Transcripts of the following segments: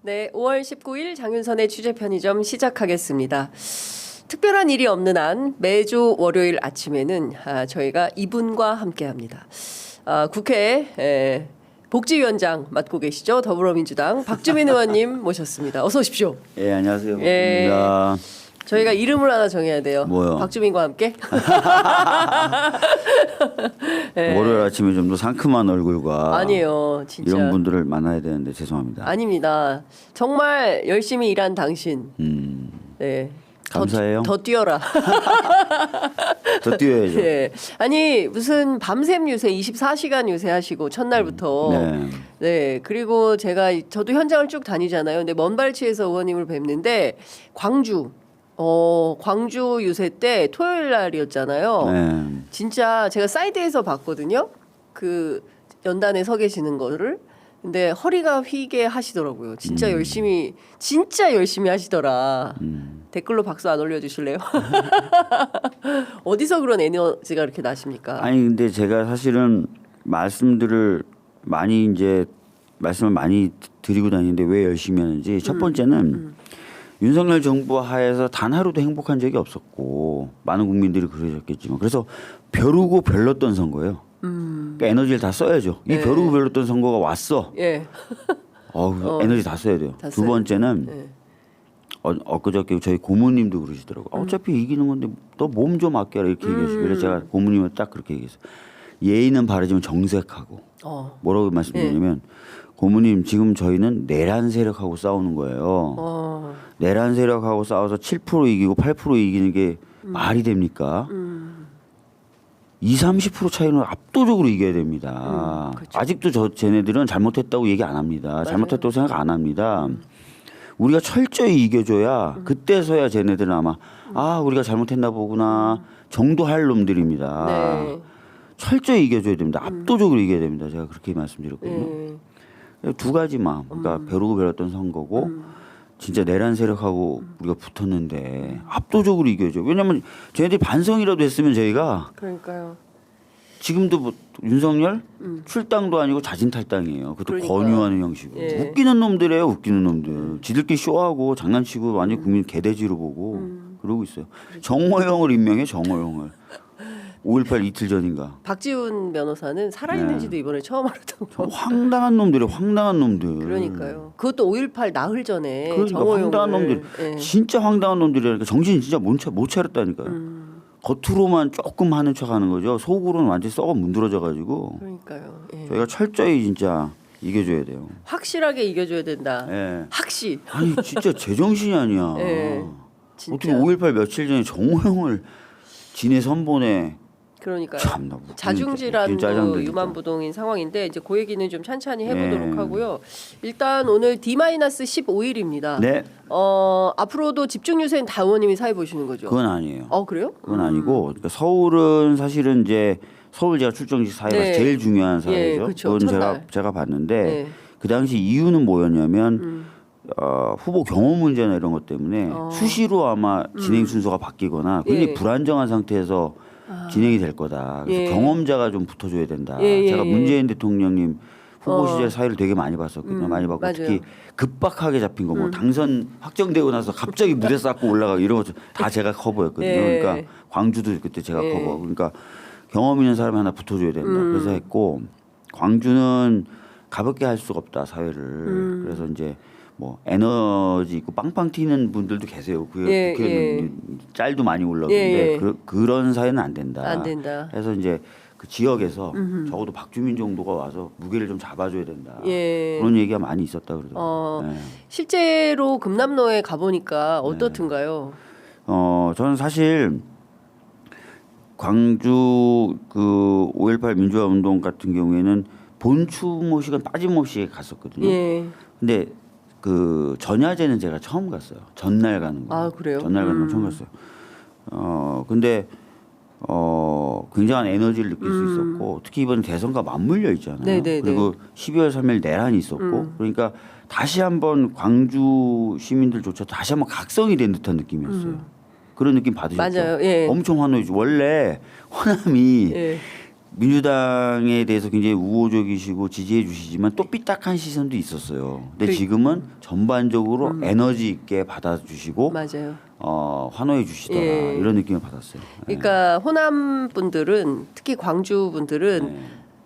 네, 5월 19일 장윤선의 취재편의점 시작하겠습니다. 특별한 일이 없는 한 매주 월요일 아침에는 저희가 이분과 함께합니다. 국회 복지위원장 맡고 계시죠? 더불어민주당 박주민 의원님 모셨습니다. 어서 오십시오. 예, 안녕하세요. 예. 박주민입니다. 저희가 이름을 하나 정해야 돼요. 뭐요? 박주민과 함께. 월요일 아침에 좀 더 상큼한 얼굴과 아니에요, 진짜. 이런 분들을 만나야 되는데 죄송합니다. 아닙니다. 정말 열심히 일한 당신. 네. 감사해요. 더 뛰어라. 더 뛰어야죠. 네. 아니 무슨 밤샘 유세 24시간 유세하시고 첫날부터 네. 그리고 저도 현장을 쭉 다니잖아요. 근데 먼발치에서 의원님을 뵙는데 광주 유세 때 토요일 날이었잖아요. 네. 진짜 제가 사이드에서 봤거든요. 그 연단에 서 계시는 거를. 근데 허리가 휘게 하시더라고요. 진짜 열심히 하시더라. 댓글로 박수 안 올려주실래요? 어디서 그런 에너지가 이렇게 나십니까? 아니 근데 제가 사실은 말씀을 많이 드리고 다니는데 왜 열심히 하는지 첫 번째는 윤석열 정부 하에서 단 하루도 행복한 적이 없었고 많은 국민들이 그러셨겠지만 그래서 벼르고 별렀던 선거예요. 그러니까 에너지를 다 써야죠. 이 벼르고 별렀던 선거가 왔어. 예. 에너지 다 써야 돼요. 두 번째는 엊그저께 저희 고모님도 그러시더라고요. 어차피 이기는 건데 너 몸 좀 아껴라 이렇게 얘기하시고 그래서 제가 고모님은 딱 그렇게 얘기했어요. 예의는 바르지만 정색하고 뭐라고 말씀드리냐면 고모님 지금 저희는 내란 세력하고 싸우는 거예요. 내란 세력하고 싸워서 7% 이기고 8% 이기는 게 말이 됩니까? 20-30% 차이는 압도적으로 이겨야 됩니다. 그렇죠. 아직도 쟤네들은 잘못했다고 얘기 안 합니다. 맞아요. 잘못했다고 생각 안 합니다. 우리가 철저히 이겨줘야 그때서야 쟤네들은 아마 우리가 잘못했나 보구나 정도 할 놈들입니다. 네. 철저히 이겨줘야 됩니다. 압도적으로 이겨야 됩니다. 제가 그렇게 말씀드렸거든요. 두 가지 마음. 그러니까 벼르고 별렀던 선거고 진짜 내란 세력하고 우리가 붙었는데 압도적으로 이겨줘. 왜냐하면 쟤네들이 반성이라도 했으면 저희가 그러니까요. 지금도 뭐 윤석열 출당도 아니고 자진탈당이에요. 그것도 그러니까요. 권유하는 형식으로. 예. 웃기는 놈들이에요. 웃기는 놈들. 지들끼리 쇼하고 장난치고 완전 국민 개돼지로 보고 그러고 있어요. 정호영을 임명해. 정호영을. 5.18 이틀 전인가. 박지훈 변호사는 살아있는지도 이번에 처음 알았던 거. 황당한 놈들이에요. 황당한 놈들. 그러니까요. 그것도 5.18 나흘 전에 그러니까 정호영을. 황당한 놈들. 예. 진짜 황당한 놈들이라니까 정신 진짜 못 차렸다니까요. 겉으로만 조금 하는 척하는 거죠. 속으로는 완전히 썩어 문드러져 가지고 그러니까요. 예. 저희가 철저히 진짜 이겨줘야 돼요. 확실하게 이겨줘야 된다. 예. 확시. 아니 진짜 제정신이 아니야. 예. 진짜. 어떻게 5.18 며칠 전에 정호영을 진해 선본에 그러니까요. 참나 웃기는 자중질환도 짜증나, 유만부동인 상황인데 이제 그 얘기는 좀 찬찬히 해보도록 네. 하고요. 일단 오늘 D-15일입니다. 네. 앞으로도 집중 유세는 다 의원님이 사회 보시는 거죠? 그건 아니에요. 그래요? 그건 아니고 그러니까 서울은 사실은 이제 서울 제가 출정식 사회가 네. 제일 중요한 사회죠. 예, 그렇죠. 그건 첫날. 제가 봤는데 네. 그 당시 이유는 뭐였냐면 후보 경호 문제나 이런 것 때문에 수시로 아마 진행 순서가 바뀌거나 굉장히 예. 불안정한 상태에서 진행이 될 거다. 그래서 예. 경험자가 좀 붙어줘야 된다. 예, 제가 예. 문재인 대통령님 후보 시절 사회를 되게 많이 봤었거든요. 많이 봤고 맞아요. 특히 급박하게 잡힌 거 뭐 당선 확정되고 나서 갑자기 무대 쌓고 올라가고 이런 것 다 제가 커버였거든요. 예. 그러니까 광주도 그때 제가 예. 커버. 그러니까 경험 있는 사람이 하나 붙어줘야 된다. 그래서 했고 광주는 가볍게 할 수가 없다 사회를. 그래서 이제 뭐 에너지 있고 빵빵 튀는 분들도 계세요. 예, 국회의원 짤도 많이 올라오는데 예. 그런 사회는 안 된다. 안 된다. 그래서 이제 그 지역에서 적어도 박주민 정도가 와서 무게를 좀 잡아줘야 된다. 예. 그런 얘기가 많이 있었다 그러더라고요. 네. 실제로 금남로에 가보니까 어떻든가요? 저는 사실 광주 그 5.18 민주화 운동 같은 경우에는 본 추모 시간 빠짐없이 갔었거든요. 예. 근데 그 전야제는 제가 처음 갔어요. 전날 가는 거. 그래요? 전날 가는 건 처음 갔어요. 근데 굉장한 에너지를 느낄 수 있었고 특히 이번 대선과 맞물려 있잖아요. 네네네. 그리고 12월 3일 내란이 있었고 그러니까 다시 한번 광주 시민들조차 다시 한번 각성이 된 듯한 느낌이었어요. 그런 느낌 받으셨죠? 맞아요. 예. 엄청 환호했죠. 원래 호남이 예. 민주당에 대해서 굉장히 우호적이시고 지지해 주시지만 또 삐딱한 시선도 있었어요. 근데 지금은 전반적으로 에너지 있게 받아주시고 맞아요. 환호해 주시더라 예. 이런 느낌을 받았어요. 그러니까 호남 분들은 특히 광주 분들은 네.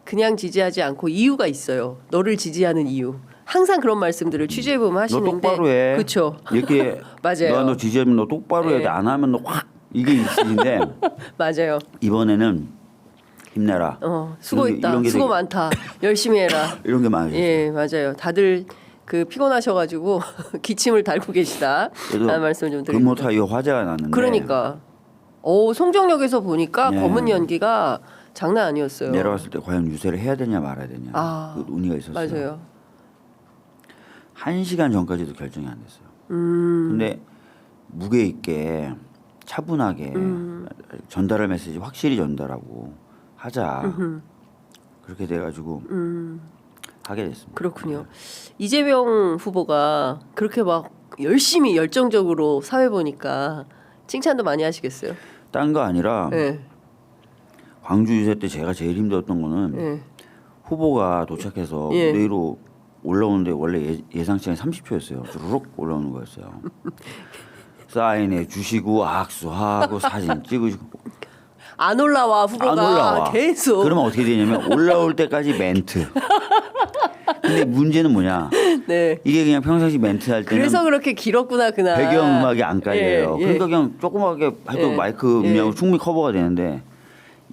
그냥 지지하지 않고 이유가 있어요. 너를 지지하는 이유. 항상 그런 말씀들을 취재해 보면 너 하시는데. 똑바로 해. 그렇죠. 이렇게 맞아요. 너 지지하면 너 똑바로 해야 돼. 안 하면 너 확 이게 있으신데 맞아요. 이번에는 힘내라. 수고했다. 이런 게 수고 되게- 많다. 열심히 해라. 이런 게 많아요. 예, 맞아요. 다들 그 피곤하셔가지고 기침을 달고 계시다. 라는 말씀 좀 드립니다. 금호 타이어 화제가 났는데. 그러니까. 송정역에서 보니까 네. 검은 연기가 장난 아니었어요. 내려왔을 때 과연 유세를 해야 되냐 말아야 되냐 그 논의가 있었어요. 맞아요. 1시간 전까지도 결정이 안 됐어요. 근데 무게 있게 차분하게 전달할 메시지 확실히 전달하고 하자. 그렇게 돼가지고 하게 됐습니다. 그렇군요. 이재명 후보가 그렇게 막 열심히 열정적으로 사회 보니까 칭찬도 많이 하시겠어요. 딴 거 아니라 네. 광주 유세 때 제가 제일 힘들었던 거는 네. 후보가 도착해서 예. 무대 위로 올라오는데 원래 예상 시간이 30초였어요. 주르륵 올라오는 거였어요. 사인해 주시고 악수하고 사진 찍으시고 안 올라와 후보가 안 올라와. 계속. 그러면 어떻게 되냐면 올라올 때까지 멘트. 근데 문제는 뭐냐? 네. 이게 그냥 평상시 멘트 할 때는 그래서 그렇게 길었구나 그날. 배경 음악이 안 깔려요. 예, 예. 그러니까 그냥 조그맣게 해도 예. 마이크 음량으로 예. 충분히 커버가 되는데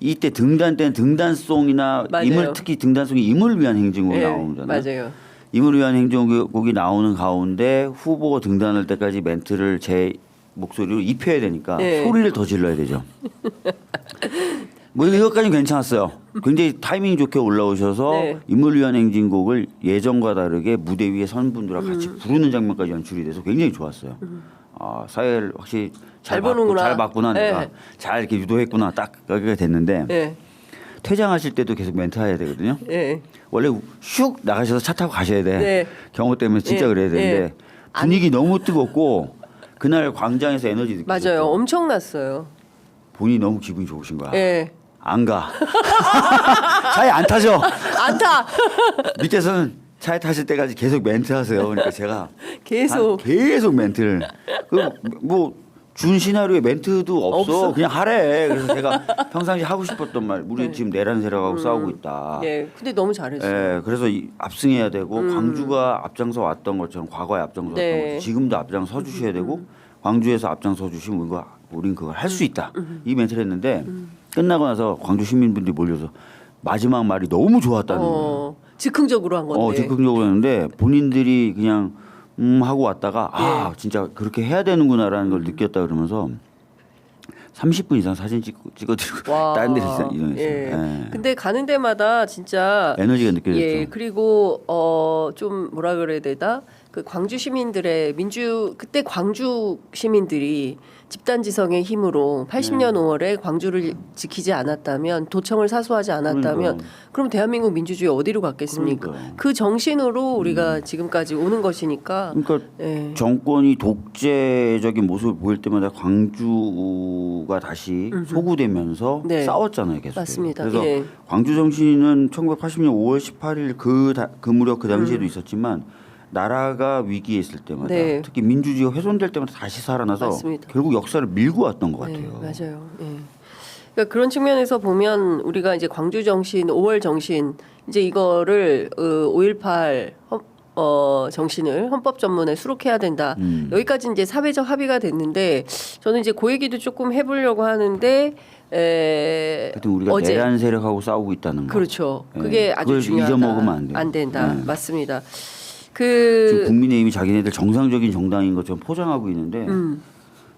이때 등단 때는 등단송이나 맞아요. 임을 특히 등단송이 임을 위한 행진곡이 예, 나오잖아요. 맞아요. 임을 위한 행진곡이 나오는 가운데 후보가 등단할 때까지 멘트를 제 목소리로 입혀야 되니까 예. 소리를 더 질러야 되죠. 뭐 이것까지는 괜찮았어요. 굉장히 타이밍 좋게 올라오셔서 네. 임을 위한 행진곡을 예전과 다르게 무대 위에 선 분들과 같이 부르는 장면까지 연출이 돼서 굉장히 좋았어요. 사회를 확실히 잘 보는구나. 잘 봤구나 내가 네. 잘 이렇게 유도했구나 딱 여기가 됐는데 예. 퇴장하실 때도 계속 멘트 해야 되거든요. 예. 원래 슉 나가셔서 차 타고 가셔야 돼. 네. 경호 때문에 진짜 예, 그래야 되는데 예. 분위기 너무 뜨겁고 그날 광장에서 에너지 느끼셨죠. 맞아요. 엄청났어요. 본인이 너무 기분이 좋으신 거야. 예. 안 가. 차에 안 타죠. 안 타. 밑에서는 차에 타실 때까지 계속 멘트 하세요. 그러니까 제가 계속. 계속 멘트를 뭐 준 시나리오에 멘트도 없어. 그냥 하래. 그래서 제가 평상시 하고 싶었던 말. 우리 지금 내란 세력하고 싸우고 있다. 예. 근데 너무 잘했어요. 예, 그래서 압승해야 되고 광주가 앞장서 왔던 것처럼 과거에 앞장서 네. 왔던 것처럼 지금도 앞장서 주셔야 되고 광주에서 앞장서 주시면 우린 그걸 할 수 있다. 이 멘트를 했는데 끝나고 나서 광주 시민분들이 몰려서 마지막 말이 너무 좋았다는 거예요. 즉흥적으로 한 건데. 적극적으로 했는데 본인들이 그냥 하고 왔다가 아 진짜 그렇게 해야 되는구나라는 걸 느꼈다 그러면서 30분 이상 사진 찍어드리고 와. 다른 데서 이동했어요. 예. 예. 근데 가는 데마다 진짜 에너지가 느껴졌죠. 예. 그리고 좀 뭐라 그래야 되나? 그 광주 시민들의 그때 광주 시민들이 집단지성의 힘으로 80년 5월에 광주를 지키지 않았다면 도청을 사수하지 않았다면 그러니까요. 그럼 대한민국 민주주의 어디로 갔겠습니까? 그러니까요. 그 정신으로 우리가 지금까지 오는 것이니까. 그러니까 예. 정권이 독재적인 모습을 보일 때마다 광주가 다시 소구되면서 네. 싸웠잖아요, 계속. 맞습니다. 그래서 예. 광주 정신은 1980년 5월 18일 그 무렵 그 당시에도 있었지만 나라가 위기에 있을 때마다 네. 특히 민주주의가 훼손될 때마다 다시 살아나서 맞습니다. 결국 역사를 밀고 왔던 것 네, 같아요. 맞아요. 예. 그러니까 그런 측면에서 보면 우리가 이제 광주 정신, 5월 정신 이제 이거를 5.18 정신을 헌법 전문에 수록해야 된다. 여기까지 이제 사회적 합의가 됐는데 저는 이제 그 얘기도 조금 해보려고 하는데 하여튼 우리가 어제 내란 세력하고 싸우고 있다는 거. 그렇죠. 예. 그게 아주 그걸 중요하다. 잊어먹으면 안 돼요. 안 된다. 네. 맞습니다. 지금 국민의힘이 자기네들 정상적인 정당인 것처럼 포장하고 있는데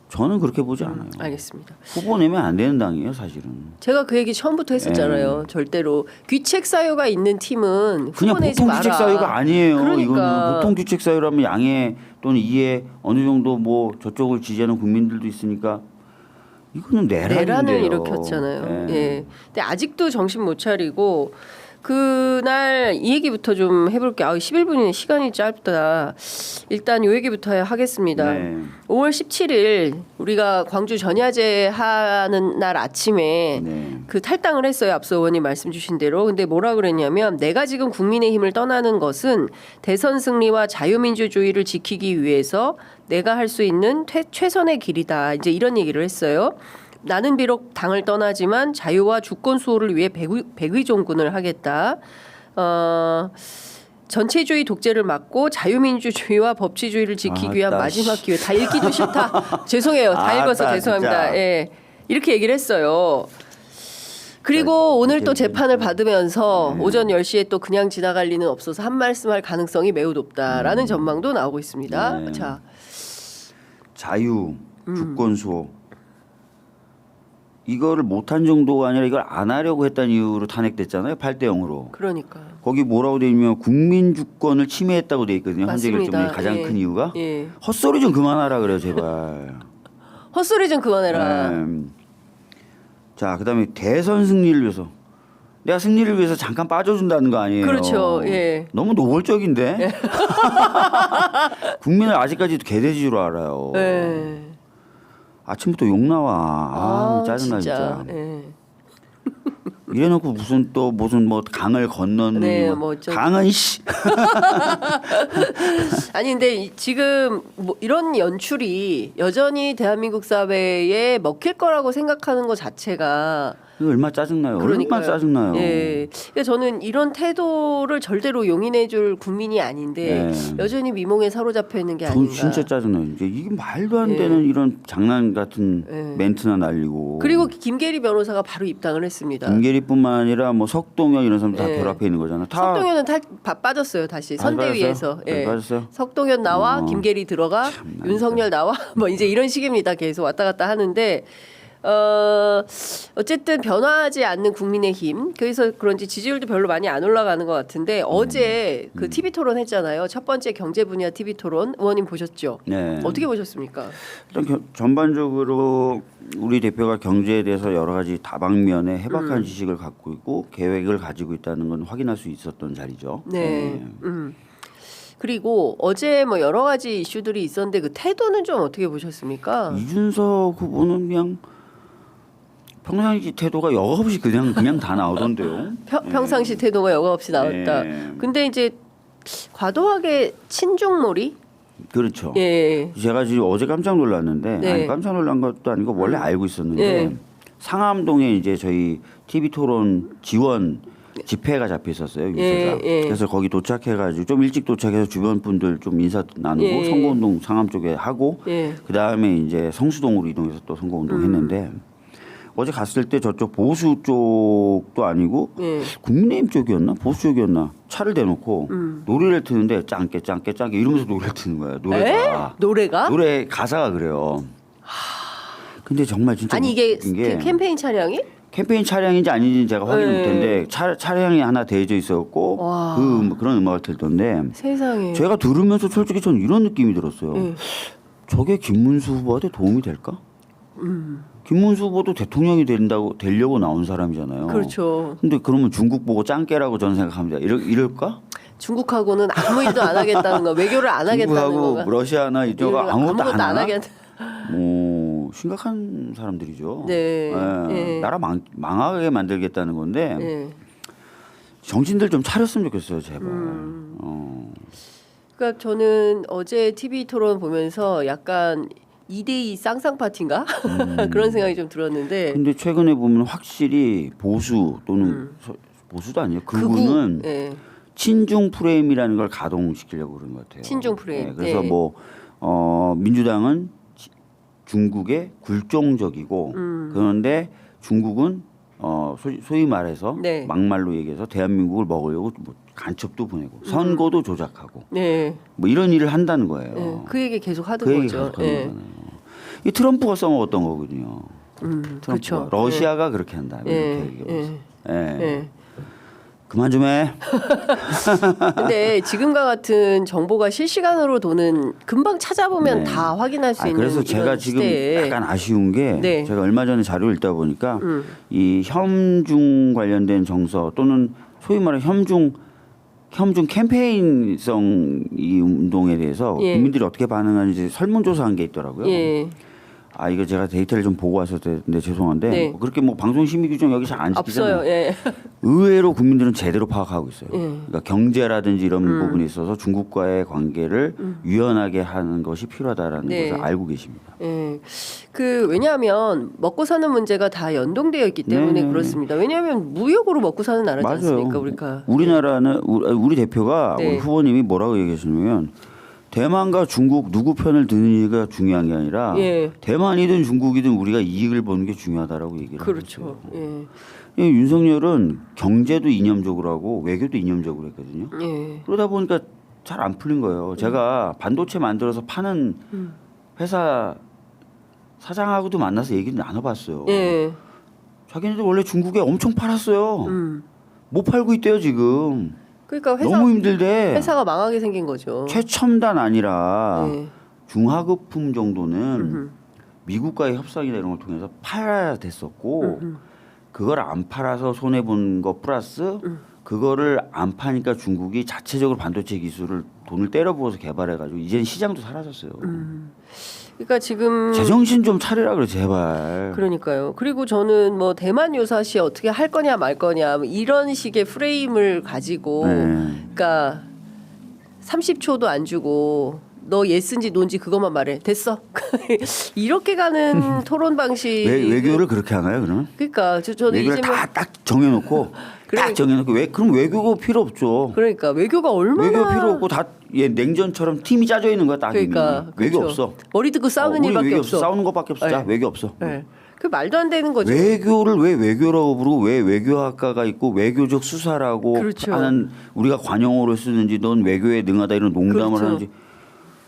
저는 그렇게 보지 않아요. 알겠습니다. 후보 내면 안 되는 당이에요, 사실은. 제가 그 얘기 처음부터 했었잖아요. 절대로 귀책 사유가 있는 팀은 그냥 후보 내지 보통 마라. 규칙 사유가 아니에요. 그러니까. 이거는 보통 규칙 사유라면 양해 또는 이해 어느 정도 뭐 저쪽을 지지하는 국민들도 있으니까 이거는 내란인데요. 내란을 일으켰잖아요. 예. 근데 아직도 정신 못 차리고 그날 이 얘기부터 좀 해볼게요. 11분이네. 시간이 짧다. 일단 요 얘기부터 하겠습니다. 네. 5월 17일 우리가 광주 전야제 하는 날 아침에 네. 그 탈당을 했어요. 앞서 의원님 말씀 주신 대로. 근데 뭐라 그랬냐면 내가 지금 국민의힘을 떠나는 것은 대선 승리와 자유민주주의를 지키기 위해서 내가 할 수 있는 최선의 길이다. 이제 이런 얘기를 했어요. 나는 비록 당을 떠나지만 자유와 주권 수호를 위해 백의종군을 하겠다. 전체주의 독재를 막고 자유민주주의와 법치주의를 지키기 위한 마지막 기회. 다 읽기도 싫다. 죄송해요. 다 읽어서 죄송합니다. 진짜. 예. 이렇게 얘기를 했어요. 그리고 오늘 또 재판을 받으면서 오전 10시에 또 그냥 지나갈 리는 없어서 한 말씀 할 가능성이 매우 높다라는 전망도 나오고 있습니다. 네. 자, 자유, 주권 수호. 이거를 못한 정도가 아니라 이걸 안 하려고 했다는 이유로 탄핵됐잖아요. 8대 0으로. 그러니까. 거기 뭐라고 돼 있냐면 국민 주권을 침해했다고 돼 있거든요. 헌재 맞습니다. 결정의 가장 예. 큰 이유가. 예. 헛소리 좀 그만하라 그래요, 제발. 헛소리 좀 그만해라. 자, 그다음에 대선 승리를 위해서. 내가 승리를 위해서 잠깐 빠져준다는 거 아니에요. 그렇죠. 예. 너무 노골적인데. 국민을 아직까지도 개돼지로 알아요. 예. 아침부터 욕 나와. 짜증나 진짜. 예. 이래놓고 무슨 뭐 강을 건너는 네, 뭐 뭐 어쩌고. 강은 씨. 아니 근데 지금 뭐 이런 연출이 여전히 대한민국 사회에 먹힐 거라고 생각하는 것 자체가 이거 얼마나 짜증나요. 그러니까요. 얼마나 짜증나요. 예. 그러니까 저는 이런 태도를 절대로 용인해줄 국민이 아닌데 네. 여전히 미몽에 사로잡혀 있는 게 전 아닌가. 진짜 짜증나요. 이게 말도 안 예. 되는 이런 장난 같은 예. 멘트나 날리고. 그리고 김계리 변호사가 바로 입당을 했습니다. 김계리뿐만 아니라 뭐 석동현 이런 사람 다 예. 결합해 있는 거잖아. 다 석동현은 빠졌어요 다시 선대위에서. 빠졌어요? 빠졌어요? 석동현 나와 김계리 들어가 참나, 윤석열 나와 뭐 이제 이런 식입니다. 계속 왔다 갔다 하는데 어쨌든 변화하지 않는 국민의힘 그래서 그런지 지지율도 별로 많이 안 올라가는 것 같은데 어제 그 TV 토론 했잖아요. 첫 번째 경제 분야 TV 토론 의원님 보셨죠? 네. 어떻게 보셨습니까? 일단 전반적으로 우리 대표가 경제에 대해서 여러 가지 다방면의 해박한 지식을 갖고 있고 계획을 가지고 있다는 건 확인할 수 있었던 자리죠. 네. 그리고 어제 뭐 여러 가지 이슈들이 있었는데 그 태도는 좀 어떻게 보셨습니까? 이준석 후보는 그냥 평상시 태도가 여과없이 그냥 다 나오던데요. 평상시 태도가 여과 없이 나왔다. 네. 근데 이제 과도하게 친중몰이? 그렇죠. 예. 제가 지금 어제 깜짝 놀랐는데 네. 아니 깜짝 놀란 것도 아니고 원래 알고 있었는데 네. 상암동에 이제 저희 TV 토론 지원 집회가 잡혀 있었어요. 유서가. 예. 그래서 거기 도착해가지고 좀 일찍 도착해서 주변 분들 좀 인사 나누고 예. 선거운동 상암 쪽에 하고 예. 그 다음에 이제 성수동으로 이동해서 또 선거운동 했는데 어제 갔을 때 저쪽 보수 쪽도 아니고 예. 국민의힘 쪽이었나 보수 쪽이었나 차를 대놓고 노래를 트는데 짱깨 이러면서 노래를 트는 거예요. 노래가 노래가? 노래 가사가 그래요. 근데 정말 진짜 아니 이게 웃긴 게 캠페인 차량이? 캠페인 차량인지 아닌지 제가 확인 네. 못했는데 차량이 하나 대져 있었고 와. 그런 음악을 틀던데 세상에. 제가 들으면서 솔직히 전 이런 느낌이 들었어요. 예. 저게 김문수 후보한테 도움이 될까? 김문수 후보도 대통령이 되려고 나온 사람이잖아요. 그렇죠. 근데 그러면 중국 보고 짱깨라고 저는 생각합니다. 이럴까? 중국하고는 아무 일도 안 하겠다는 거, 외교를 안 하겠다는 중국하고 거가. 러시아나 이쪽가 아무것도 안 하나? 하겠다. 오, 심각한 사람들이죠. 네. 예. 나라 망하게 만들겠다는 건데 예. 정신들 좀 차렸으면 좋겠어요, 제발. 그러니까 저는 어제 TV 토론 보면서 약간 2대2 쌍쌍 파티인가 그런 생각이 좀 들었는데. 근데 최근에 보면 확실히 보수 또는 보수도 아니에요. 그분은 예. 친중 프레임이라는 걸 가동시키려고 그러는 것 같아요. 친중 프레임. 네, 그래서 네. 뭐 민주당은 중국에 굴종적이고 그런데 중국은 소위 말해서 네. 막말로 얘기해서 대한민국을 먹으려고 뭐 간첩도 보내고 선거도 조작하고 네. 뭐 이런 일을 한다는 거예요. 예. 그 얘기 계속 하던 그 얘기 거죠. 계속 하는 거잖아요. 이 트럼프가 써먹었던 거거든요. 트럼프가. 그렇죠. 러시아가 그렇게 한다. 예. 이렇게 얘기하면서. 예. 예. 그만 좀 해. 근데 지금과 같은 정보가 실시간으로 도는 금방 찾아보면 네. 다 확인할 수 있는 그래서 제가 이런 지금 시대에. 약간 아쉬운 게 네. 제가 얼마 전에 자료 읽다 보니까 이 혐중 관련된 정서 또는 소위 말하는 혐중 캠페인성 이 운동에 대해서 예. 국민들이 어떻게 반응하는지 설문조사한 게 있더라고요. 예. 아 이거 제가 데이터를 좀 보고 왔었는데 죄송한데 네. 그렇게 뭐 방송 심의 규정 여기 잘 안 지키잖아요. 없어요. 예. 의외로 국민들은 제대로 파악하고 있어요. 예. 그러니까 경제라든지 이런 부분에 있어서 중국과의 관계를 유연하게 하는 것이 필요하다라는 네. 것을 알고 계십니다. 예. 그 왜냐하면 먹고 사는 문제가 다 연동되어 있기 때문에 네. 그렇습니다. 왜냐하면 무역으로 먹고 사는 나라지 맞아요. 않습니까? 우리가. 우리나라는 우리 대표가 네. 우리 후보님이 뭐라고 얘기하시냐면 대만과 중국 누구 편을 드느냐가 중요한 게 아니라 예. 대만이든 중국이든 우리가 이익을 보는 게 중요하다라고 얘기를 그렇죠. 하고 있어요. 예. 윤석열은 경제도 이념적으로 하고 외교도 이념적으로 했거든요. 예. 그러다 보니까 잘 안 풀린 거예요. 제가 반도체 만들어서 파는 회사 사장하고도 만나서 얘기를 나눠봤어요. 예. 자기네들 원래 중국에 엄청 팔았어요. 못 팔고 있대요 지금. 그러니까 너무 힘들대. 회사가 망하게 생긴 거죠. 최첨단 아니라 예. 중하급품 정도는 미국과의 협상이나 이런 걸 통해서 팔아야 됐었고 그걸 안 팔아서 손해 본 거 플러스 그거를 안 파니까 중국이 자체적으로 반도체 기술을 돈을 때려 부어서 개발해가지고 이제는 시장도 사라졌어요. 그러니까 지금 제정신 좀 차리라 그래 제발. 그러니까요. 그리고 저는 뭐 대만 요사시 어떻게 할 거냐 말 거냐 뭐 이런 식의 프레임을 가지고 네. 그러니까 30초도 안 주고 너 예스인지 논지 그것만 말해. 됐어. 이렇게 가는 토론 방식. 외교를 그렇게 하나요 그러면? 그러니까 저는 외교를 이제는 다 딱 정해놓고 딱 정해놓고 그럼 외교가 필요 없죠. 그러니까 외교가 얼마나 외교 필요 없고 다 냉전처럼 팀이 짜져 있는 거야 딱. 그러니까 외교 그렇죠. 없어. 머리 듣고 싸우는 우리 일밖에 외교 없어. 싸우는 것밖에 없어. 자, 네. 외교 없어. 네. 그 말도 안 되는 거죠. 외교를 왜 외교라고 부르고 왜 외교학과가 있고 외교적 수사라고 그렇죠. 하는 우리가 관용어로 쓰는지 넌 외교에 능하다 이런 농담을 그렇죠. 하는지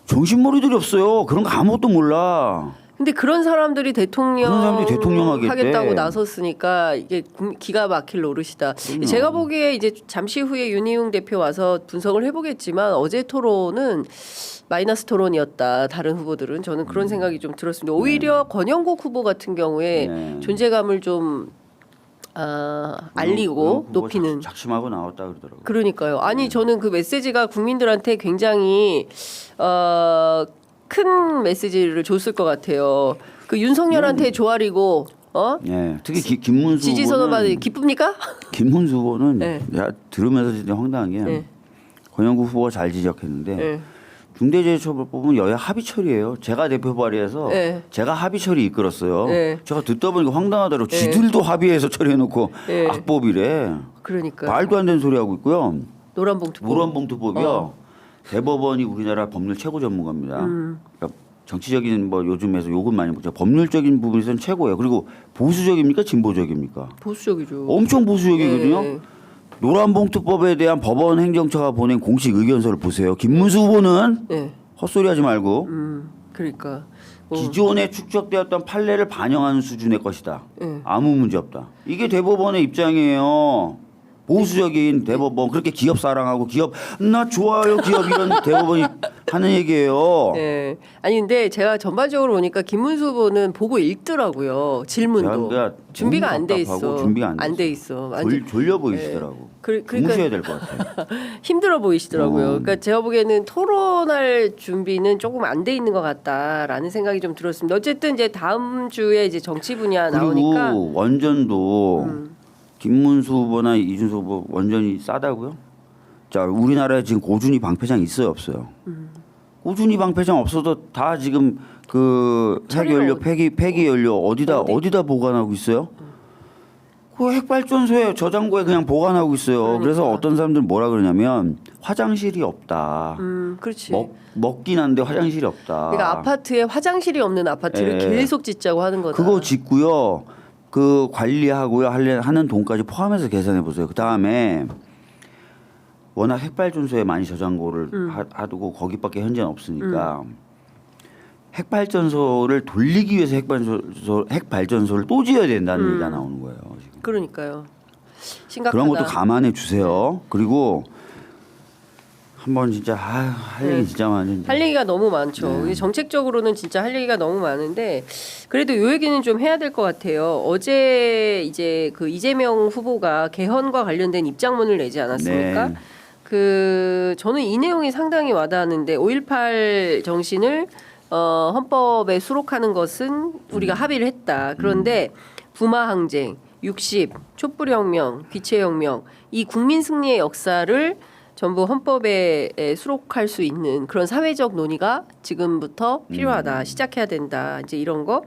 정신머리들이 없어요. 그런 거 아무것도 몰라. 근데 그런 사람들이 그런 사람들이 대통령 하겠대. 하겠다고 나섰으니까 이게 기가 막힐 노릇이다. 제가 보기에 이제 잠시 후에 윤희웅 대표 와서 분석을 해보겠지만 어제 토론은 마이너스 토론이었다. 다른 후보들은 저는 그런 생각이 좀 들었습니다. 오히려 권영국 후보 같은 경우에 네. 존재감을 좀 알리고 높이는. 작심하고 나왔다 그러더라고요. 그러니까요. 아니 저는 그 메시지가 국민들한테 굉장히 큰 메시지를 줬을 것 같아요. 그 윤석열한테 조아리고 네, 특히 김문수 지지선언 받으 후보는 기쁩니까? 김문수 후보는 네. 내가 들으면서 진짜 황당한 게 네. 권영국 후보가 잘 지적했는데 네. 중대재해처벌법은 여야 합의 처리예요. 제가 대표 발의해서 네. 제가 합의 처리 이끌었어요. 네. 제가 듣다 보니까 황당하더라고. 지들도 합의해서 처리해놓고 네. 악법이래. 그러니까 말도 안 되는 소리 하고 있고요. 노란봉투법. 노란봉투법이요. 대법원이 우리나라 법률 최고 전문가입니다. 그러니까 정치적인 뭐 요즘에서 욕은 많이 먹죠. 법률적인 부분에서는 최고예요. 그리고 보수적입니까 진보적입니까? 보수적이죠. 엄청 보수적이거든요. 네. 노란봉투법에 대한 법원 행정처가 보낸 공식 의견서를 보세요. 김문수 후보는 네. 헛소리하지 말고 그러니까 기존에 축적되었던 판례를 반영하는 수준의 것이다. 네. 아무 문제 없다. 이게 대법원의 입장이에요. 보수적인 대법원 그렇게 기업 사랑하고 기업 나 좋아요 기업 이런 대법원이 하는 얘기예요. 네. 아니 근데 제가 전반적으로 보니까 김문수 후보는 보고 읽더라고요. 질문도 그러니까 준비가 너무 안 돼 답답하고 있어. 준비가 안 안 돼 있어. 완전 졸려 보이시더라고. 그러니까 주무셔야 될 것 같아요. 힘들어 보이시더라고요. 그러니까 제가 보기에는 토론할 준비는 조금 안 돼 있는 것 같다라는 생각이 좀 들었습니다. 어쨌든 이제 다음 주에 이제 정치 분야 나오니까 그리고 원전도 김문수 후보나 이준석 후보 원전이 싸다고요? 자, 우리나라에 지금 고준위 방패장 있어요, 없어요? 고준위 방패장 없어도 다 지금 그 핵연료 폐기 연료 어디다 보관하고 있어요? 그 핵발전소에 저장고에 그냥 보관하고 있어요. 그래서 어떤 사람들은 뭐라 그러냐면 화장실이 없다. 그렇지. 먹긴 한데 화장실이 없다. 그러니까 아파트에 화장실이 없는 아파트를 예. 계속 짓자고 하는 거다. 그거 짓고요. 그 관리하고요 하는 돈까지 포함해서 계산해 보세요. 그 다음에 워낙 핵발전소에 많이 저장고를 하두고 거기밖에 현재는 없으니까 핵발전소를 돌리기 위해서 핵발전소를 또 지어야 된다는 얘기가 나오는 거예요. 지금. 그러니까요. 심각하다. 그런 것도 감안해 주세요. 그리고 한번 진짜 할 얘기 진짜 많은데. 할 얘기가 너무 많죠. 정책적으로는 진짜 할 얘기가 너무 많은데 그래도 요 얘기는 좀 해야 될 것 같아요. 어제 이제 그 이재명 후보가 개헌과 관련된 입장문을 내지 않았습니까? 네. 저는 이 내용이 상당히 와닿았는데 5.18 정신을 헌법에 수록하는 것은 우리가 합의를 했다. 그런데 부마 항쟁, 60, 촛불혁명, 귀체혁명 이 국민 승리의 역사를 전부 헌법에 수록할 수 있는 그런 사회적 논의가 지금부터 필요하다. 시작해야 된다. 이제 이런 거.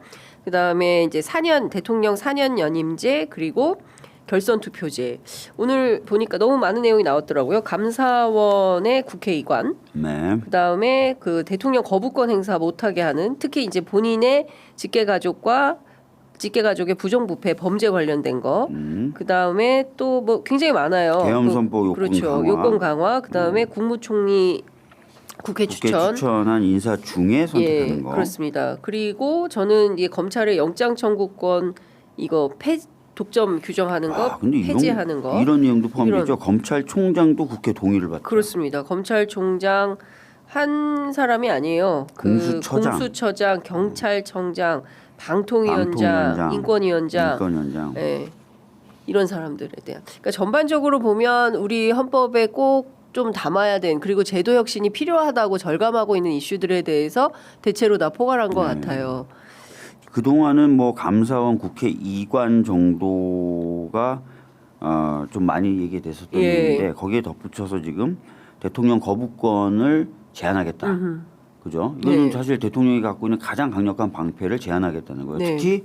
그다음에 이제 4년 대통령 4년 연임제 그리고 결선 투표제. 오늘 보니까 너무 많은 내용이 나왔더라고요. 감사원의 국회 이관. 네. 그다음에 그 대통령 거부권 행사 못하게 하는 특히 이제 본인의 직계가족과 직계가족의 부정부패 범죄 관련된 거. 그다음에 또 뭐 굉장히 많아요. 계엄 선포 요건 그렇죠. 강화. 요건 강화. 그다음에 국무총리 국회 추천. 추천한 인사 중에 선택하는 거. 그렇습니다. 그리고 저는 이 검찰의 영장 청구권 이거 독점 규정하는 거 근데 폐지하는 거. 이런 내용도 포함되죠. 검찰총장도 국회 동의를 받죠. 그렇습니다. 검찰총장 한 사람이 아니에요. 공수처장, 경찰청장, 방통위원장, 인권위원장. 네. 이런 사람들에 대한. 그러니까 전반적으로 보면 우리 헌법에 꼭 좀 담아야 된 그리고 제도 혁신이 필요하다고 절감하고 있는 이슈들에 대해서 대체로 다 포괄한 것 같아요. 그 동안은 뭐 감사원 국회 이관 정도가 좀 많이 얘기됐었던 얘기인데 거기에 덧붙여서 지금 대통령 거부권을 제한하겠다. 그죠? 이거는 사실 대통령이 갖고 있는 가장 강력한 방패를 제한하겠다는 거예요. 특히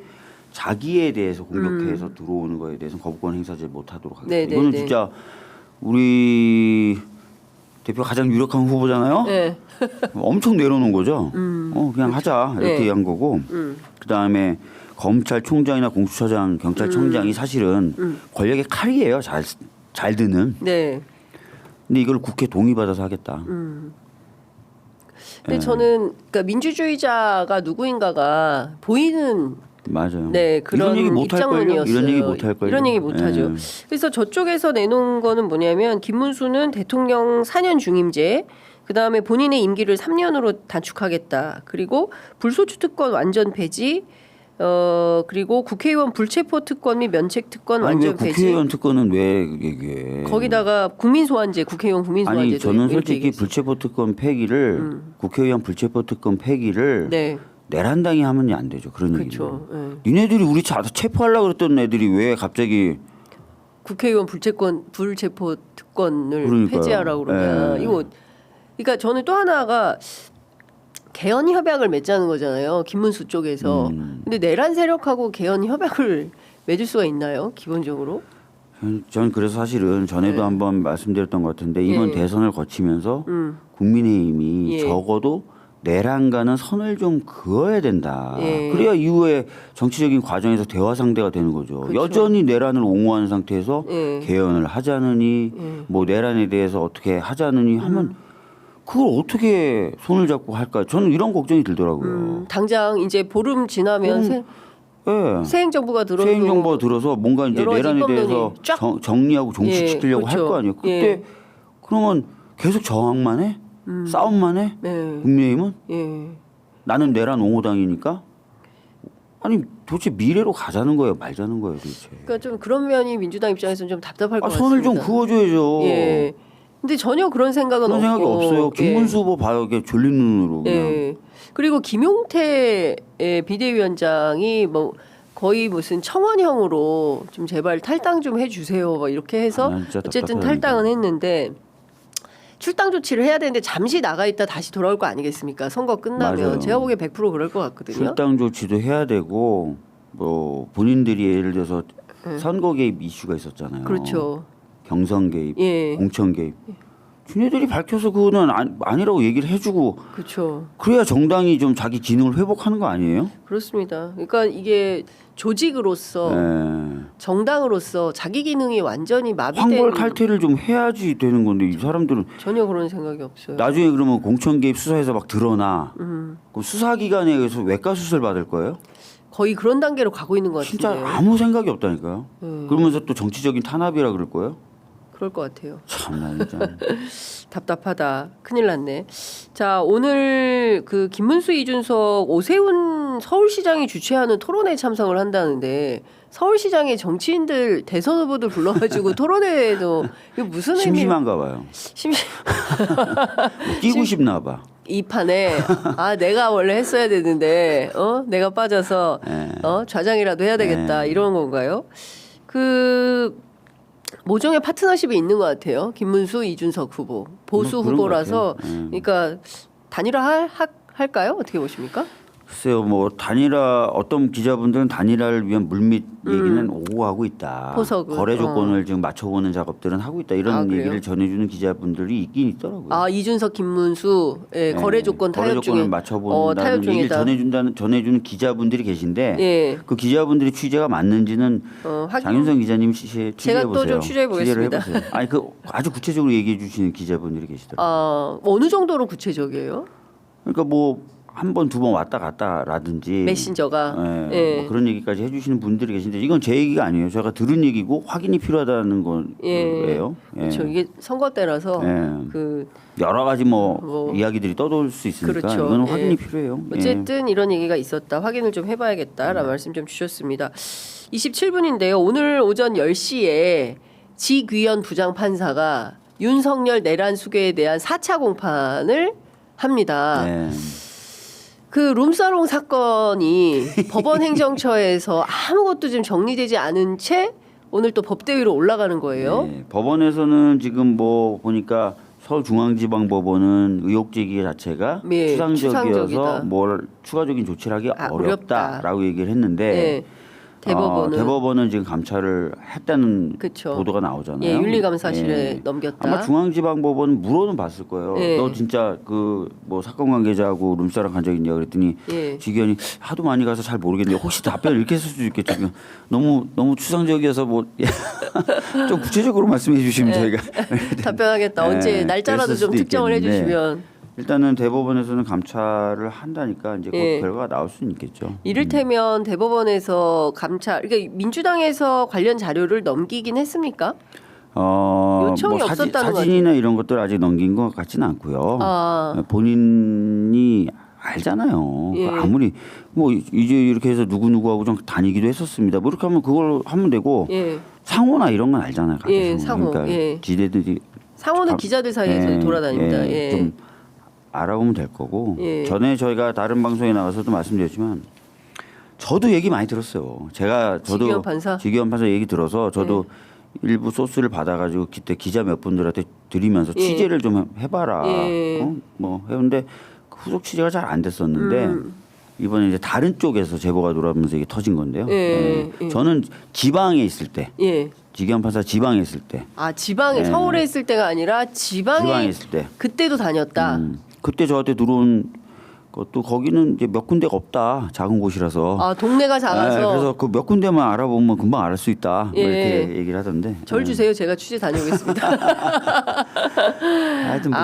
자기에 대해서 공격해서 들어오는 거에 대해서는 거부권 행사를 못하도록 하겠다. 이거는 진짜 우리 대표 가장 유력한 후보잖아요. 네. 엄청 내려놓은 거죠. 그냥 하자 이렇게 한 거고. 그 다음에 검찰총장이나 공수처장, 경찰청장이 사실은 권력의 칼이에요. 잘 드는. 네. 근데 이걸 국회 동의받아서 하겠다. 근데 저는 그러니까 민주주의자가 누구인가가 보이는 맞아요. 네, 그런 이런 얘기 못 입장문이었어요. 이런 얘기 못 할 거예요. 이런 얘기 못 하죠. 그래서 저쪽에서 내놓은 거는 뭐냐면 김문수는 대통령 4년 중임제, 그다음에 본인의 임기를 3년으로 단축하겠다. 그리고 불소추 특권 완전 폐지. 그리고 국회의원 불체포 특권 및 면책 특권 완전 폐지. 국회의원 특권은 왜 얘기해? 거기다가 국민소환제, 국회의원 국민소환제. 아니 저는 솔직히 불체포 특권 폐기를 국회의원 불체포 특권 폐기를 내란당이 하면 안 되죠. 그런 얘기를. 니네들이 우리 체포하려고 그랬던 애들이 왜 갑자기 국회의원 불체포 특권을 폐지하라고 그러냐. 이거 그러니까 저는 또 하나가 개헌 협약을 맺자는 거잖아요. 김문수 쪽에서. 근데 내란 세력하고 개헌 협약을 맺을 수가 있나요? 기본적으로? 저는 그래서 사실은 전에도 한번 말씀드렸던 것 같은데 이번 대선을 거치면서 국민의힘이 적어도 내란과는 선을 좀 그어야 된다. 그래야 이후에 정치적인 과정에서 대화 상대가 되는 거죠. 그렇죠. 여전히 내란을 옹호하는 상태에서 개헌을 하자느니 뭐 내란에 대해서 어떻게 하자느니 하면 그걸 어떻게 손을 잡고 할까? 저는 이런 걱정이 들더라고요. 당장 이제 보름 지나면 새행정부가 들어서 뭔가 이제 내란에 대해서 정리하고 종식시키려고 할 거 아니에요. 그때 그러면 계속 저항만 해? 싸움만 해? 국민의힘은? 나는 내란 옹호당이니까? 아니 도대체 미래로 가자는 거예요? 말자는 거예요 도대체? 그러니까 좀 그런 면이 민주당 입장에서는 좀 답답할 것 같습니다. 손을 좀 그어줘야죠. 근데 전혀 그런 생각은 그런 생각이 없어요. 김문수 후보 봐요. 이게 졸린 눈으로 그냥. 그리고 김용태 비대위원장이 뭐 거의 무슨 청원형으로 좀 제발 탈당 좀 해주세요. 막 이렇게 해서 어쨌든 탈당은 했는데 출당 조치를 해야 되는데 잠시 나가 있다 다시 돌아올 거 아니겠습니까? 선거 끝나면 맞아요. 제가 보기에 100% 그럴 것 같거든요. 출당 조치도 해야 되고 뭐 본인들이 예를 들어서 선거 개입 이슈가 있었잖아요. 그렇죠. 경선 개입, 공천 개입. 지네들이 밝혀서 그거는 아니라고 얘기를 해주고 그렇죠. 그래야 정당이 좀 자기 기능을 회복하는 거 아니에요? 그렇습니다. 그러니까 이게 조직으로서 정당으로서 자기 기능이 완전히 마비된 황골 탈퇴를 좀 해야지 되는 건데 이 사람들은 전혀 그런 생각이 없어요. 나중에 그러면 공천 개입 수사에서 막 드러나 그럼 수사기관에 의해서 외과 수술 받을 거예요? 거의 그런 단계로 가고 있는 것 같은데. 진짜 아무 생각이 없다니까요. 그러면서 또 정치적인 탄압이라 그럴 거예요? 그럴 것 같아요. 참나 진짜. 답답하다. 큰일 났네. 자, 오늘 그 김문수, 이준석, 오세훈 서울시장이 주최하는 토론회에 참석을 한다는데 서울시장의 정치인들 대선 후보들 불러가지고 토론회에도 이거 무슨 의미? 심심한가 봐요. 뭐 뛰고 싶나 봐. 이 판에 내가 원래 했어야 되는데 내가 빠져서 네. 좌장이라도 해야 되겠다 네. 이런 건가요? 그 모종의 파트너십이 있는 것 같아요. 김문수, 이준석 후보 보수 뭐 그런 후보라서 것 같아요. 그러니까 단일화 할까요? 어떻게 보십니까? 글쎄요, 뭐 단일화 어떤 기자분들은 단일화를 위한 물밑 얘기는 오고 하고 있다. 포석을. 거래 조건을 지금 맞춰보는 작업들은 하고 있다. 이런 그래요? 얘기를 전해주는 기자분들이 있긴 있더라고요. 이준석, 김문수 거래 조건 타협 조건을 중에 맞춰본다는 타협 얘기를 중이다. 전해주는 기자분들이 계신데 예. 그 기자분들이 취재가 맞는지는 장윤성 기자님 취재해 제가 또 보세요. 좀 취재해 보겠습니다. 취재를 해보세요. 아니 그 아주 구체적으로 얘기해 주시는 기자분들이 계시더라고요. 어느 정도로 구체적이에요? 그러니까 뭐 한 번, 두 번 왔다 갔다라든지 메신저가 뭐 그런 얘기까지 해주시는 분들이 계신데 이건 제 얘기가 아니에요. 제가 들은 얘기고 확인이 필요하다는 거예요. 그렇죠. 이게 선거 때라서 그 여러 가지 뭐 이야기들이 떠돌 수 있으니까 그렇죠. 이건 확인이 필요해요. 어쨌든 이런 얘기가 있었다. 확인을 좀 해봐야겠다라는 말씀 좀 주셨습니다. 27분인데요. 오늘 오전 10시에 지귀현 부장판사가 윤석열 내란 수괴에 대한 4차 공판을 합니다. 네. 그 룸사롱 사건이 법원 행정처에서 아무것도 지금 정리되지 않은 채 오늘 또 법대위로 올라가는 거예요. 네. 법원에서는 지금 뭐 보니까 서울중앙지방법원은 의혹 제기 자체가 추상적이어서 추상적이다. 뭘 추가적인 조치를 하기 어렵다. 어렵다라고 얘기를 했는데 대법원은 지금 감찰을 했다는 그쵸. 보도가 나오잖아요. 예, 윤리감사실에 넘겼다. 아마 중앙지방법원은 물어는 봤을 거예요. 너 진짜 그 뭐 사건 관계자하고 룸사롱 간 적 있냐 그랬더니 지기현이 하도 많이 가서 잘 모르겠는데 혹시 답변을 이렇게 했을 수도 있겠죠. 너무 추상적이어서 뭐 좀 구체적으로 말씀해 주시면 저희가 답변하겠다. 언제 날짜라도 좀 특정을 해주시면. 일단은 대법원에서는 감찰을 한다니까 이제 곧 결과가 나올 수는 있겠죠. 이를테면 대법원에서 감찰, 그러니까 민주당에서 관련 자료를 넘기긴 했습니까? 요청이 뭐 없었다는 사진이나 이런 것들 아직 넘긴 것 같지는 않고요. 본인이 알잖아요. 아무리 뭐 이제 이렇게 해서 누구하고 좀 다니기도 했었습니다. 뭐 이렇게 하면 그걸 하면 되고 상호나 이런 건 알잖아요. 상호. 그러니까 지대들이 상호는 기자들 사이에서 돌아다닙니다. 좀 알아보면 될 거고 전에 저희가 다른 방송에 나가서도 말씀드렸지만 저도 얘기 많이 들었어요. 저도 지기현 판사 얘기 들어서 저도 일부 소스를 받아가지고 그때 기자 몇 분들한테 드리면서 취재를 좀 해봐라. 뭐 해는데 후속 취재가 잘 안 됐었는데 이번에 이제 다른 쪽에서 제보가 들어오면서 이게 터진 건데요. 저는 지방에 있을 때. 지기현 판사 지방에 있을 때. 지방에 서울에 있을 때가 아니라 지방에 있을 때. 그때도 다녔다. 그때 저한테 들어온 것도 거기는 이제 몇 군데가 없다. 작은 곳이라서. 동네가 작아서. 그래서 그 몇 군데만 알아보면 금방 알을 수 있다. 뭐 이렇게 얘기를 하던데. 절 주세요. 제가 취재 다녀오겠습니다. 하여튼 뭐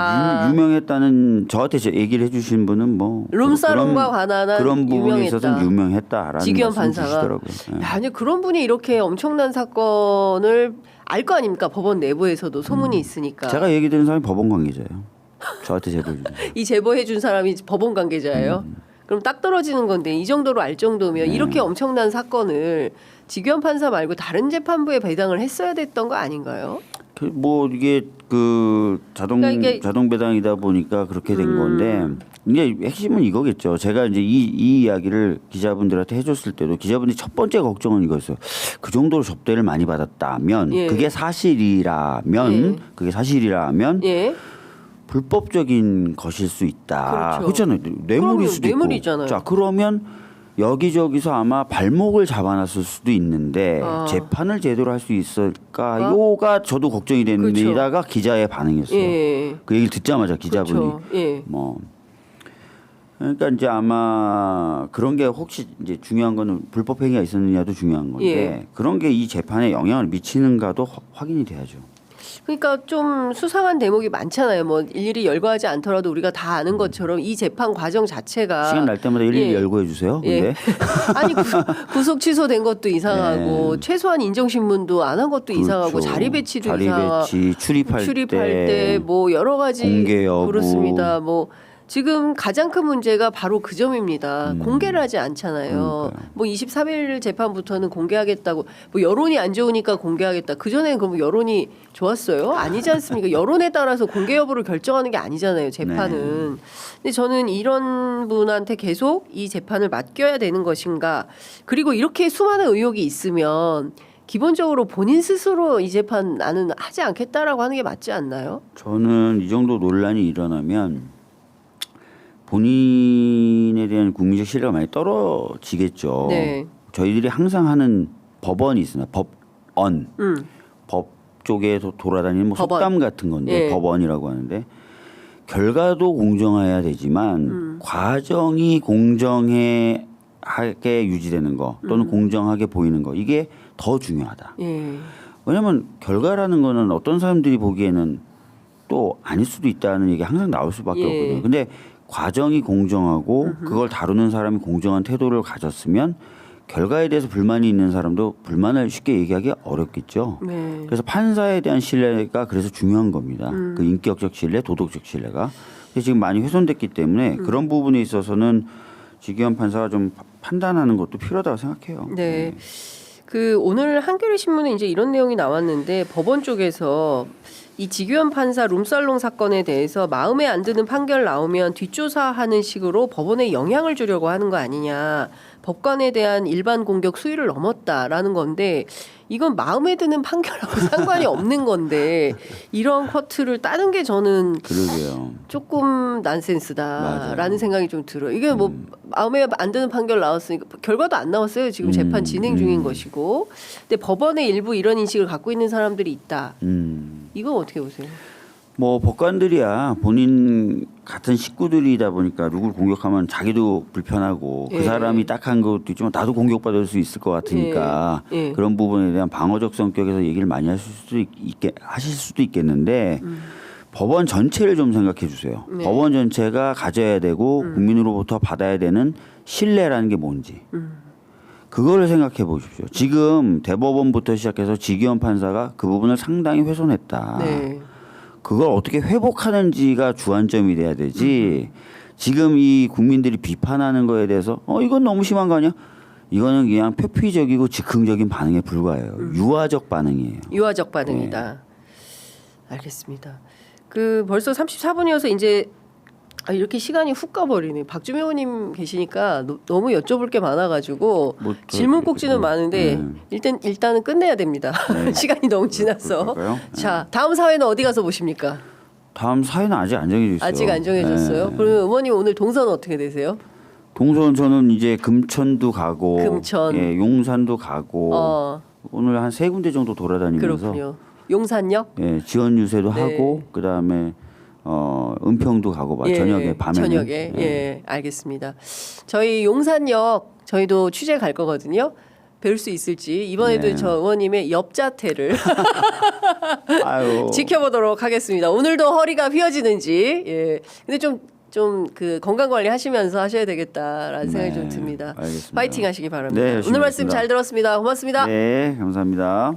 유명했다는 저한테 얘기를 해주신 분은 뭐 룸사롱과 관한 그런 부분에 있어서는 유명했다라는 지기현 말씀 판사가. 주시더라고요. 아니 그런 분이 이렇게 엄청난 사건을 알 거 아닙니까? 법원 내부에서도 소문이 있으니까. 제가 얘기 드린 사람이 법원 관계자예요. 저한테 제보해 준. 이 제보해 준 사람이 법원 관계자예요. 그럼 딱 떨어지는 건데 이 정도로 알 정도면 이렇게 엄청난 사건을 지기현 판사 말고 다른 재판부에 배당을 했어야 됐던 거 아닌가요? 뭐 이게 그 자동 배당이다 보니까 그렇게 된 건데 이게 핵심은 이거겠죠. 제가 이제 이 이야기를 기자분들한테 해줬을 때도 기자분들이 첫 번째 걱정은 이거였어요. 그 정도로 접대를 많이 받았다면 그게 사실이라면 불법적인 것일 수 있다. 그렇잖아요. 뇌물일 수도 뇌물이잖아요. 있고. 자, 그러면 여기저기서 아마 발목을 잡아놨을 수도 있는데 재판을 제대로 할 수 있을까요가 저도 걱정이 됩니다가 기자의 반응이었어요. 그 얘기를 듣자마자 기자분이 뭐 그러니까 이제 아마 그런 게 혹시 이제 중요한 거는 불법 행위가 있었느냐도 중요한 건데 그런 게 이 재판에 영향을 미치는가도 확인이 돼야죠. 그러니까 좀 수상한 대목이 많잖아요. 뭐 일일이 열거하지 않더라도 우리가 다 아는 것처럼 이 재판 과정 자체가 시간 날 때마다 일일이 예. 열거해 주세요. 예. 근데 아니 구속 취소된 것도 이상하고 네. 최소한 인정신문도 안 한 것도 이상하고 그렇죠. 자리 배치도 자리 이상하고 배치, 출입할 때 뭐 여러 가지 공개 여부. 그렇습니다. 뭐 지금 가장 큰 문제가 바로 그 점입니다. 공개를 하지 않잖아요. 그러니까요. 뭐 23일 재판부터는 공개하겠다고 뭐 여론이 안 좋으니까 공개하겠다. 그 전에는 그럼 여론이 좋았어요? 아니지 않습니까? 여론에 따라서 공개 여부를 결정하는 게 아니잖아요. 재판은. 근데 저는 이런 분한테 계속 이 재판을 맡겨야 되는 것인가? 그리고 이렇게 수많은 의혹이 있으면 기본적으로 본인 스스로 이 재판 나는 하지 않겠다라고 하는 게 맞지 않나요? 저는 이 정도 논란이 일어나면 본인에 대한 국민적 신뢰가 많이 떨어지겠죠. 네. 저희들이 항상 하는 법원이 있으나 법원, 법 쪽에서 돌아다니는 뭐 법원. 속담 같은 건데 예. 법원이라고 하는데 결과도 공정해야 되지만 과정이 공정하게 유지되는 거 또는 공정하게 보이는 거 이게 더 중요하다. 예. 왜냐하면 결과라는 거는 어떤 사람들이 보기에는 또 아닐 수도 있다는 얘기 항상 나올 수밖에 예. 없거든요. 근데 과정이 공정하고 그걸 다루는 사람이 공정한 태도를 가졌으면 결과에 대해서 불만이 있는 사람도 불만을 쉽게 얘기하기 어렵겠죠. 네. 그래서 판사에 대한 신뢰가 그래서 중요한 겁니다. 그 인격적 신뢰, 도덕적 신뢰가. 근데 지금 많이 훼손됐기 때문에 그런 부분에 있어서는 지기현 판사가 좀 판단하는 것도 필요하다고 생각해요. 네. 그 오늘 한겨레 신문에 이제 이런 내용이 나왔는데 법원 쪽에서 이 지규현 판사 룸살롱 사건에 대해서 마음에 안 드는 판결 나오면 뒷조사하는 식으로 법원에 영향을 주려고 하는 거 아니냐. 법관에 대한 일반 공격 수위를 넘었다라는 건데 이건 마음에 드는 판결하고 상관이 없는 건데 이런 커트를 따는 게 저는 그러게요. 조금 난센스다라는 맞아요. 생각이 좀 들어요. 이게 뭐 마음에 안 드는 판결 나왔으니까 결과도 안 나왔어요. 지금 재판 진행 중인 것이고. 근데 법원의 일부 이런 인식을 갖고 있는 사람들이 있다. 이건 어떻게 보세요? 뭐 법관들이야 본인 같은 식구들이다 보니까 누굴 공격하면 자기도 불편하고 예. 그 사람이 딱한 것도 있지만 나도 공격받을 수 있을 것 같으니까 예. 예. 그런 부분에 대한 방어적 성격에서 얘기를 많이 하실 수도 있겠는데 법원 전체를 좀 생각해 주세요. 네. 법원 전체가 가져야 되고 국민으로부터 받아야 되는 신뢰라는 게 뭔지. 그거를 생각해 보십시오. 지금 대법원부터 시작해서 지기현 판사가 그 부분을 상당히 훼손했다. 네. 그걸 어떻게 회복하는지가 주안점이 돼야 되지. 지금 이 국민들이 비판하는 거에 대해서 이건 너무 심한 거 아니야? 이거는 그냥 표피적이고 즉흥적인 반응에 불과해요. 유아적 반응이에요. 유아적 반응이다. 알겠습니다. 그 벌써 34분이어서 이제 이렇게 시간이 훅 가버리네. 박주명 의원님 계시니까 너무 여쭤볼 게 많아가지고 뭐 질문 꼭지는 많은데 네. 일단은 끝내야 됩니다. 시간이 너무 지나서. 그럴까요? 자, 다음 사회는 어디 가서 보십니까? 다음 사회는 아직 안 정해져 있어요. 아직 안 정해졌어요. 네. 그러면 의원님 오늘 동선은 어떻게 되세요? 동선 저는 이제 금천도 가고, 금천. 예, 용산도 가고 오늘 한 3군데 정도 돌아다니면서 그렇군요. 용산역? 예, 지원 유세도 네. 하고 그다음에 은평도 가고 막 저녁에 밤에 저녁에 예, 알겠습니다. 저희 용산역 저희도 취재 갈 거거든요. 뵐 수 있을지 이번에도 네. 저 의원님의 옆자태를 아유. 지켜보도록 하겠습니다. 오늘도 허리가 휘어지는지 예. 근데 좀 그 건강 관리 하시면서 하셔야 되겠다라는 생각이 좀 듭니다. 알겠습니다. 파이팅 하시기 바랍니다. 네, 열심히 오늘 말씀 하겠습니다. 잘 들었습니다. 고맙습니다. 네, 감사합니다.